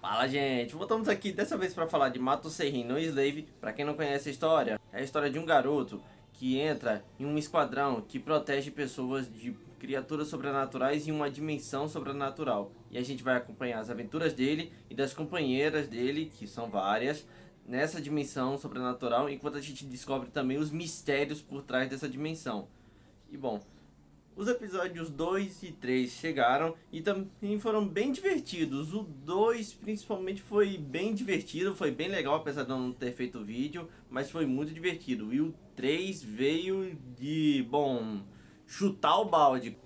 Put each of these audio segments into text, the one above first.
Fala, gente, voltamos aqui dessa vez para falar de Mato Serrin no Slave. Para quem não conhece a história, é a história de um garoto que entra em um esquadrão que protege pessoas de criaturas sobrenaturais em uma dimensão sobrenatural. E a gente vai acompanhar as aventuras dele e das companheiras dele, que são várias, nessa dimensão sobrenatural, enquanto a gente descobre também os mistérios por trás dessa dimensão. E bom, os episódios 2 e 3 chegaram e também foram bem divertidos. O 2 principalmente foi bem divertido, foi bem legal, apesar de eu não ter feito vídeo, mas foi muito divertido. E o 3 veio de, bom, chutar o balde,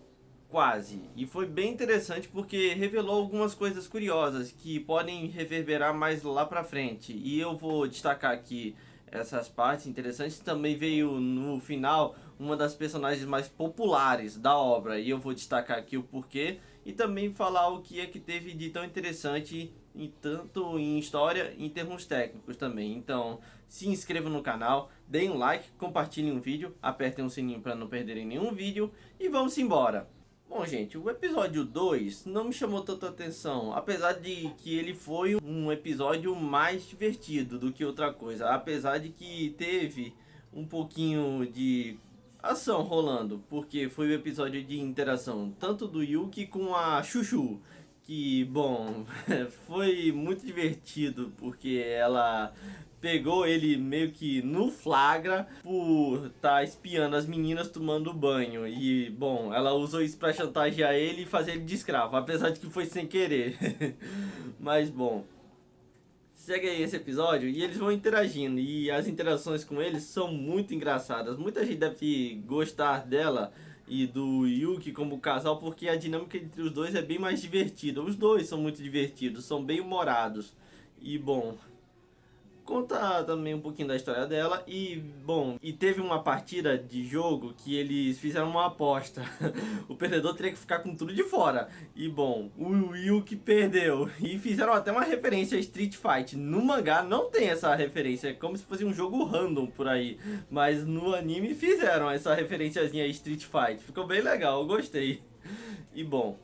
quase. E foi bem interessante porque revelou algumas coisas curiosas que podem reverberar mais lá pra frente. E eu vou destacar aqui essas partes interessantes. Também veio no final uma das personagens mais populares da obra, e eu vou destacar aqui o porquê e também falar o que é que teve de tão interessante tanto em história e em termos técnicos também. Então se inscrevam no canal, deem um like, compartilhem o vídeo, apertem o sininho para não perderem nenhum vídeo e vamos embora. Bom, gente, o episódio 2 não me chamou tanta atenção, apesar de que ele foi um episódio mais divertido do que outra coisa, apesar de que teve um pouquinho de ação rolando, porque foi o episódio de interação tanto do Yuki com a Chuchu, que, bom, foi muito divertido, porque ela pegou ele meio que no flagra por estar espiando as meninas tomando banho. E, bom, ela usou isso pra chantagear ele e fazer ele de escravo, apesar de que foi sem querer. Mas, bom, segue aí esse episódio e eles vão interagindo. E as interações com eles são muito engraçadas. Muita gente deve gostar dela e do Yuki como casal, porque a dinâmica entre os dois é bem mais divertida. Os dois são muito divertidos, são bem humorados. E, bom, conta também um pouquinho da história dela e, bom, e teve uma partida de jogo que eles fizeram uma aposta. O perdedor teria que ficar com tudo de fora. E, bom, o Yuki perdeu. E fizeram até uma referência a Street Fight. No mangá não tem essa referência, é como se fosse um jogo random por aí. Mas no anime fizeram essa referenciazinha a Street Fight. Ficou bem legal, eu gostei. E, bom,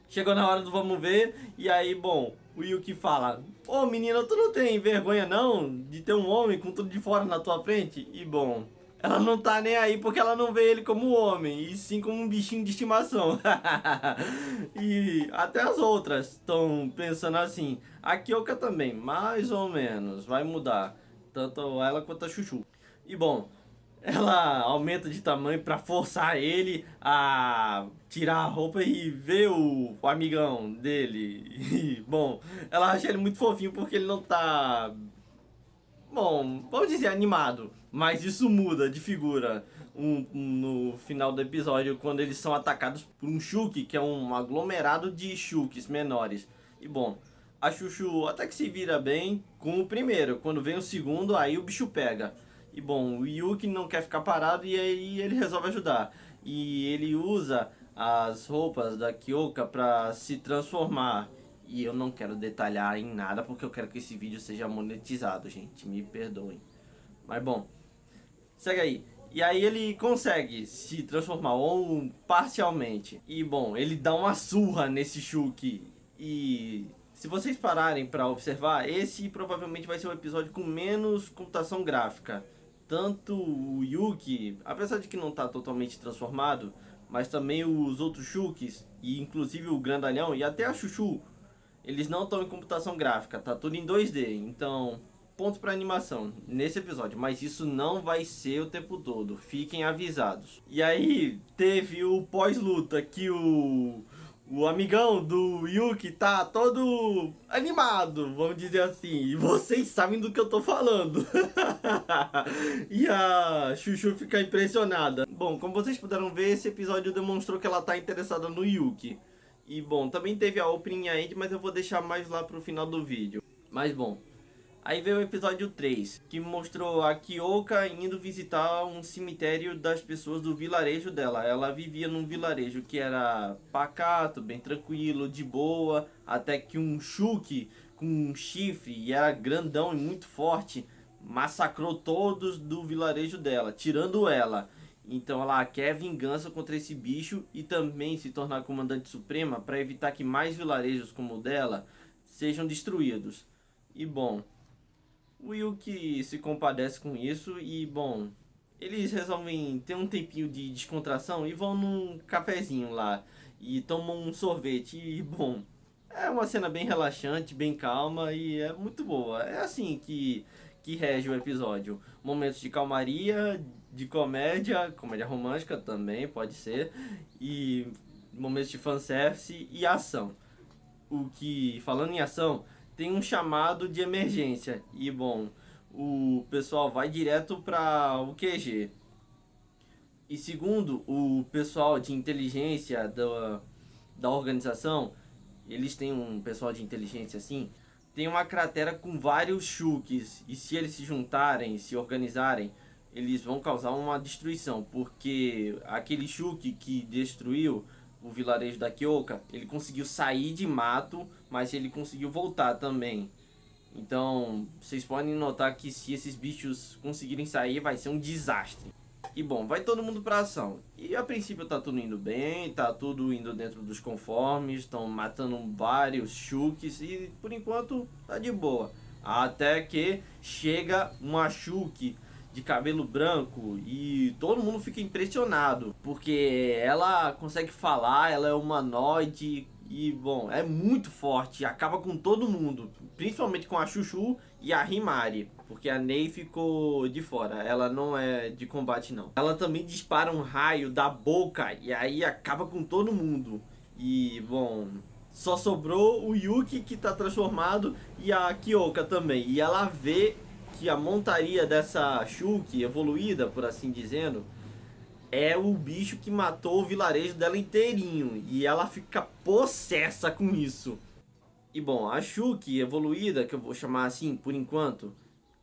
chegou na hora do vamos ver, e aí, bom, o Yuki fala: Ô menina, tu não tem vergonha não de ter um homem com tudo de fora na tua frente? E, bom, ela não tá nem aí porque ela não vê ele como homem, e sim como um bichinho de estimação. E até as outras estão pensando assim. A Kyoka também, mais ou menos, vai mudar. Tanto ela quanto a Chuchu. E, bom, ela aumenta de tamanho pra forçar ele a tirar a roupa e ver o amigão dele. E, bom, ela acha ele muito fofinho porque ele não tá, bom, vamos dizer, animado. Mas isso muda de figura no final do episódio, quando eles são atacados por um Shuki, que é um aglomerado de Shukis menores. E, bom, a Chuchu até que se vira bem com o primeiro. Quando vem o segundo, aí o bicho pega. E, bom, o Yuki não quer ficar parado e aí ele resolve ajudar. E ele usa as roupas da Kyoka pra se transformar. E eu não quero detalhar em nada porque eu quero que esse vídeo seja monetizado, gente. Me perdoem. Mas, bom, segue aí. E aí ele consegue se transformar, ou parcialmente. E, bom, ele dá uma surra nesse Shuki. E se vocês pararem pra observar, esse provavelmente vai ser o episódio com menos computação gráfica. Tanto o Yuki, apesar de que não tá totalmente transformado, mas também os outros Shukis, e inclusive o grandalhão e até a Chuchu, eles não estão em computação gráfica, tá tudo em 2D. Então, ponto para animação nesse episódio, mas isso não vai ser o tempo todo, fiquem avisados. E aí teve o pós-luta que o amigão do Yuki tá todo animado, vamos dizer assim. E vocês sabem do que eu tô falando. E a Chuchu fica impressionada. Bom, como vocês puderam ver, esse episódio demonstrou que ela tá interessada no Yuki. E, bom, também teve a opening e a end, mas eu vou deixar mais lá pro final do vídeo. Mas, bom, aí veio o episódio 3, que mostrou a Kyoka indo visitar um cemitério das pessoas do vilarejo dela. Ela vivia num vilarejo que era pacato, bem tranquilo, de boa, até que um Shuki com um chifre, e era grandão e muito forte, massacrou todos do vilarejo dela, tirando ela. Então ela quer vingança contra esse bicho e também se tornar comandante suprema para evitar que mais vilarejos como o dela sejam destruídos. E bom, o Yuki se compadece com isso e bom, eles resolvem ter um tempinho de descontração e vão num cafezinho lá e tomam um sorvete e bom, é uma cena bem relaxante, bem calma e é muito boa. É assim que rege o episódio. Momentos de calmaria, de comédia, comédia romântica também pode ser, e momentos de fanservice e ação. O que, falando em ação, tem um chamado de emergência e bom, o pessoal vai direto para o QG. E segundo o pessoal de inteligência da organização, eles têm um pessoal de inteligência assim, tem uma cratera com vários Shulks e se eles se juntarem, se organizarem, eles vão causar uma destruição, porque aquele Shulk que destruiu o vilarejo da Kyoka, ele conseguiu sair de mato, mas ele conseguiu voltar também. Então, vocês podem notar que se esses bichos conseguirem sair, vai ser um desastre. E bom, vai todo mundo pra ação. E a princípio tá tudo indo bem, tá tudo indo dentro dos conformes, estão matando vários Shulks e por enquanto tá de boa. Até que chega uma Shulk de cabelo branco e todo mundo fica impressionado, porque ela consegue falar, ela é humanoide e bom, é muito forte, acaba com todo mundo, principalmente com a Chuchu e a Himari, porque a Nei ficou de fora, ela não é de combate não. Ela também dispara um raio da boca e aí acaba com todo mundo. E bom, só sobrou o Yuki que tá transformado e a Kyoka também. E ela vê que a montaria dessa Shulk evoluída, por assim dizendo, é o bicho que matou o vilarejo dela inteirinho. E ela fica possessa com isso. E bom, a Shulk evoluída, que eu vou chamar assim por enquanto,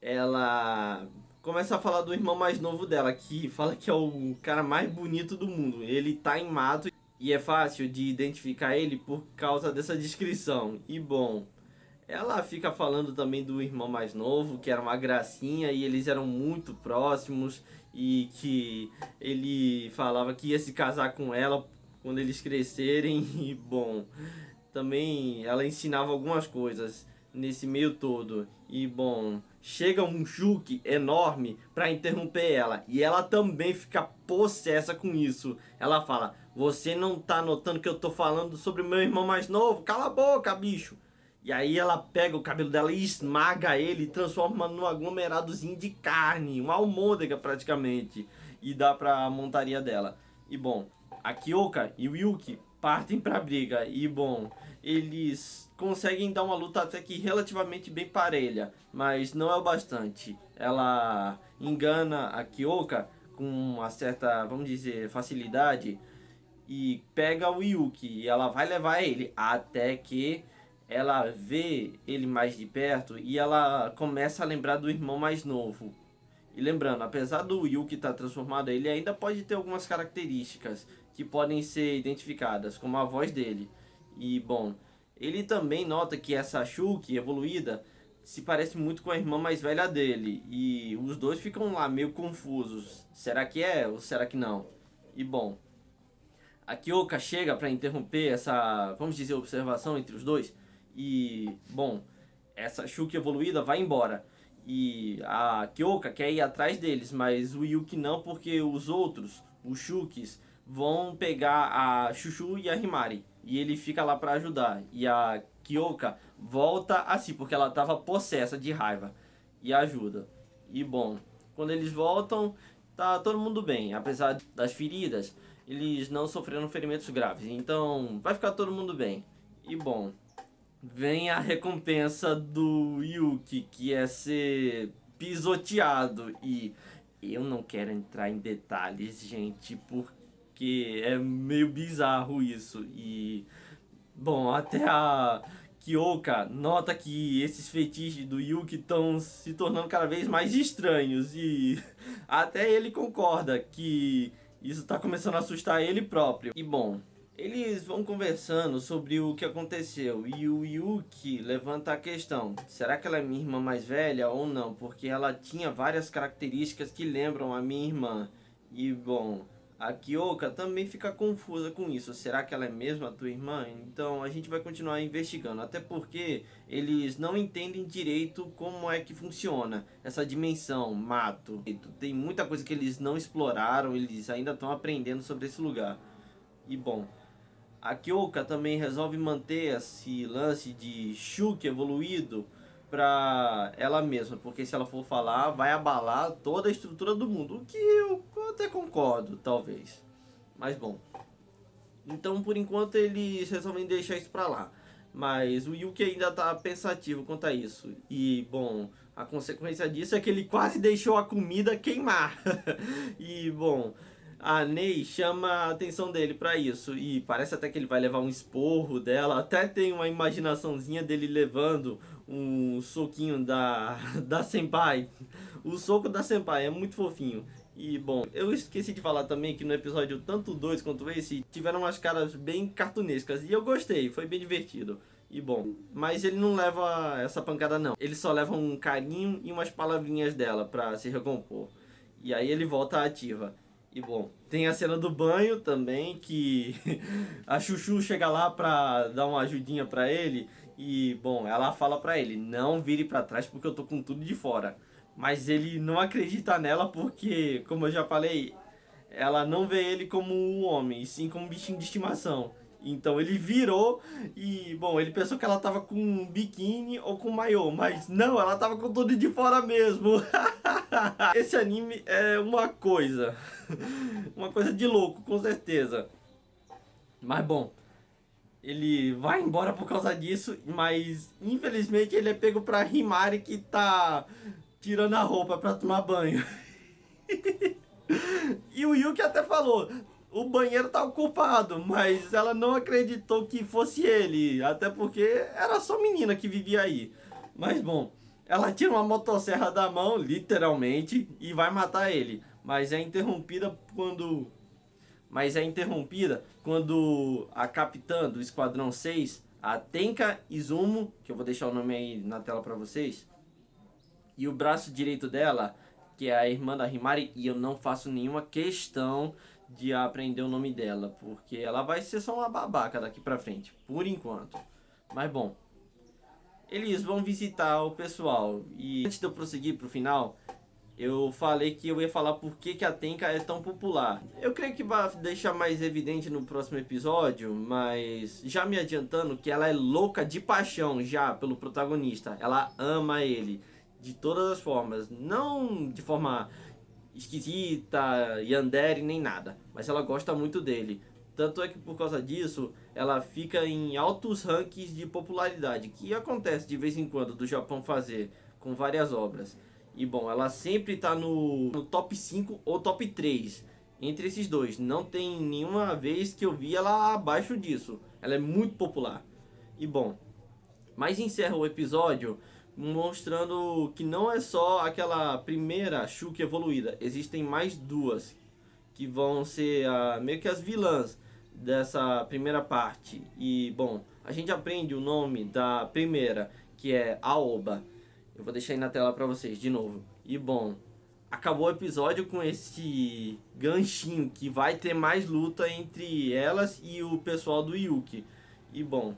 ela começa a falar do irmão mais novo dela, que fala que é o cara mais bonito do mundo. Ele tá em mato e é fácil de identificar ele por causa dessa descrição. E bom, ela fica falando também do irmão mais novo, que era uma gracinha e eles eram muito próximos e que ele falava que ia se casar com ela quando eles crescerem e bom, também ela ensinava algumas coisas nesse meio todo. E bom, chega um Shulk enorme para interromper ela e ela também fica possessa com isso. Ela fala: "Você não tá notando que eu tô falando sobre o meu irmão mais novo? Cala a boca, bicho!" E aí ela pega o cabelo dela e esmaga ele e transforma num aglomeradozinho de carne, uma almôndega praticamente, e dá pra montaria dela. E bom, a Kyoka e o Yuki partem pra briga e bom, eles conseguem dar uma luta até que relativamente bem parelha, mas não é o bastante. Ela engana a Kyoka com uma certa, vamos dizer, facilidade e pega o Yuki e ela vai levar ele até que ela vê ele mais de perto e ela começa a lembrar do irmão mais novo. E lembrando, apesar do Yuki estar transformado, ele ainda pode ter algumas características que podem ser identificadas, como a voz dele. E bom, ele também nota que essa Shulk evoluída se parece muito com a irmã mais velha dele. E os dois ficam lá meio confusos. Será que é ou será que não? E bom, a Kyoka chega para interromper essa, vamos dizer, observação entre os dois. E, bom, essa Shulk evoluída vai embora. E a Kyoka quer ir atrás deles, mas o Yuki não, porque os outros, os Shulks, vão pegar a Chuchu e a Himari. E ele fica lá para ajudar. E a Kyoka volta assim, porque ela estava possessa de raiva. E ajuda. E bom, quando eles voltam, tá todo mundo bem. Apesar das feridas, eles não sofreram ferimentos graves. Então vai ficar todo mundo bem. E bom, vem a recompensa do Yuki, que é ser pisoteado. E eu não quero entrar em detalhes, gente, porque é meio bizarro isso. E, bom, até a Kyoka nota que esses fetiches do Yuki estão se tornando cada vez mais estranhos. E até ele concorda que isso está começando a assustar ele próprio. E, bom, eles vão conversando sobre o que aconteceu e o Yuki levanta a questão: será que ela é minha irmã mais velha ou não? Porque ela tinha várias características que lembram a minha irmã. E bom, A Kyoka também fica confusa com isso. Será que ela é mesmo a tua irmã? Então a gente vai continuar investigando. Até porque eles não entendem direito como é que funciona essa dimensão, mato. Tem muita coisa que eles não exploraram, eles ainda estão aprendendo sobre esse lugar. E bom, a Kyoka também resolve manter esse lance de Shuki evoluído pra ela mesma, porque se ela for falar, vai abalar toda a estrutura do mundo, o que eu até concordo, talvez. Mas bom, então por enquanto eles resolvem deixar isso pra lá. Mas o Yuki ainda tá pensativo quanto a isso. E bom, a consequência disso é que ele quase deixou a comida queimar. E bom, a Ney chama a atenção dele pra isso. E parece até que ele vai levar um esporro dela. Até tem uma imaginaçãozinha dele levando um soquinho da Senpai. O soco da Senpai é muito fofinho. E bom, eu esqueci de falar também que no episódio tanto 2 quanto esse tiveram umas caras bem cartunescas. E eu gostei, foi bem divertido. E bom, mas ele não leva essa pancada não. Ele só leva um carinho e umas palavrinhas dela pra se recompor. E aí ele volta à ativa. E bom, tem a cena do banho também, que a Chuchu chega lá pra dar uma ajudinha pra ele. E bom, ela fala pra ele, não vire pra trás porque eu tô com tudo de fora. Mas ele não acredita nela porque, como eu já falei, ela não vê ele como um homem, e sim como um bichinho de estimação. Então ele virou e, bom, ele pensou que ela tava com um biquíni ou com um maiô, mas não, ela tava com tudo de fora mesmo. Esse anime é uma coisa de louco, com certeza. Mas bom, ele vai embora por causa disso, mas infelizmente ele é pego pra Himari que tá tirando a roupa pra tomar banho. E o Yuki até falou, o banheiro tá ocupado, mas ela não acreditou que fosse ele, até porque era só menina que vivia aí. Mas bom, ela tira uma motosserra da mão, literalmente, e vai matar ele. Mas é interrompida quando a capitã do Esquadrão 6, a Tenka Izumo, que eu vou deixar o nome aí na tela pra vocês, e o braço direito dela, que é a irmã da Himari, e eu não faço nenhuma questão de aprender o nome dela, porque ela vai ser só uma babaca daqui pra frente, por enquanto. Mas bom, eles vão visitar o pessoal, e antes de eu prosseguir pro final, eu falei que eu ia falar por que a Tenka é tão popular. Eu creio que vai deixar mais evidente no próximo episódio, mas já me adiantando que ela é louca de paixão já pelo protagonista. Ela ama ele de todas as formas, não de forma esquisita, yandere, nem nada, mas ela gosta muito dele. Tanto é que por causa disso, ela fica em altos rankings de popularidade, que acontece de vez em quando do Japão fazer com várias obras. E bom, ela sempre está no top 5 ou top 3. Entre esses dois. Não tem nenhuma vez que eu vi ela abaixo disso. Ela é muito popular. E bom, mas encerra o episódio mostrando que não é só aquela primeira Shuki evoluída. Existem mais duas que vão ser meio que as vilãs dessa primeira parte. E bom, a gente aprende o nome da primeira, que é Aoba. Eu vou deixar aí na tela pra vocês de novo. E bom, acabou o episódio com esse ganchinho que vai ter mais luta entre elas e o pessoal do Yuki. E bom,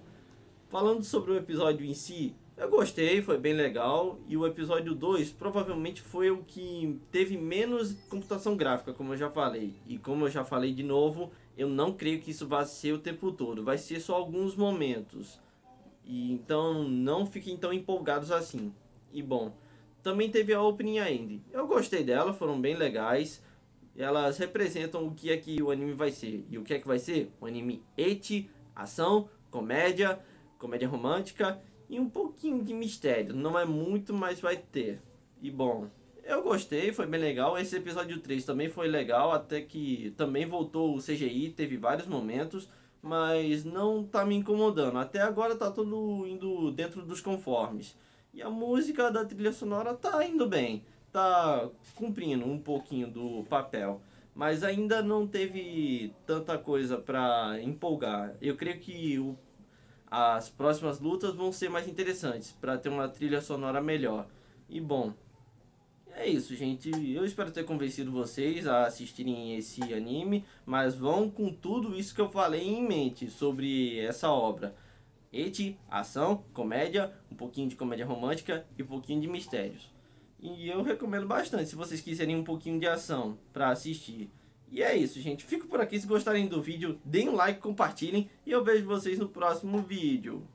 falando sobre o episódio em si, eu gostei, foi bem legal. E o episódio 2 provavelmente foi o que teve menos computação gráfica, como eu já falei. E como eu já falei de novo, eu não creio que isso vá ser o tempo todo. Vai ser só alguns momentos. E então não fiquem tão empolgados assim. E bom, também teve a Opening End. Eu gostei dela, foram bem legais. Elas representam o que é que o anime vai ser. E o que é que vai ser? Um anime ecchi, ação, comédia, comédia romântica e um pouquinho de mistério. Não é muito, mas vai ter. E bom, eu gostei, foi bem legal. Esse episódio 3 também foi legal, até que também voltou o CGI, teve vários momentos, mas não tá me incomodando. Até agora tá tudo indo dentro dos conformes. E a música da trilha sonora tá indo bem, tá cumprindo um pouquinho do papel, mas ainda não teve tanta coisa pra empolgar. Eu creio que as próximas lutas vão ser mais interessantes, pra ter uma trilha sonora melhor. E bom, É isso, gente. Eu espero ter convencido vocês a assistirem esse anime, mas vão com tudo isso que eu falei em mente sobre essa obra. Ecchi, ação, comédia, um pouquinho de comédia romântica e um pouquinho de mistérios. E eu recomendo bastante se vocês quiserem um pouquinho de ação para assistir. E é isso, gente. Fico por aqui. Se gostarem do vídeo, deem um like, compartilhem e eu vejo vocês no próximo vídeo.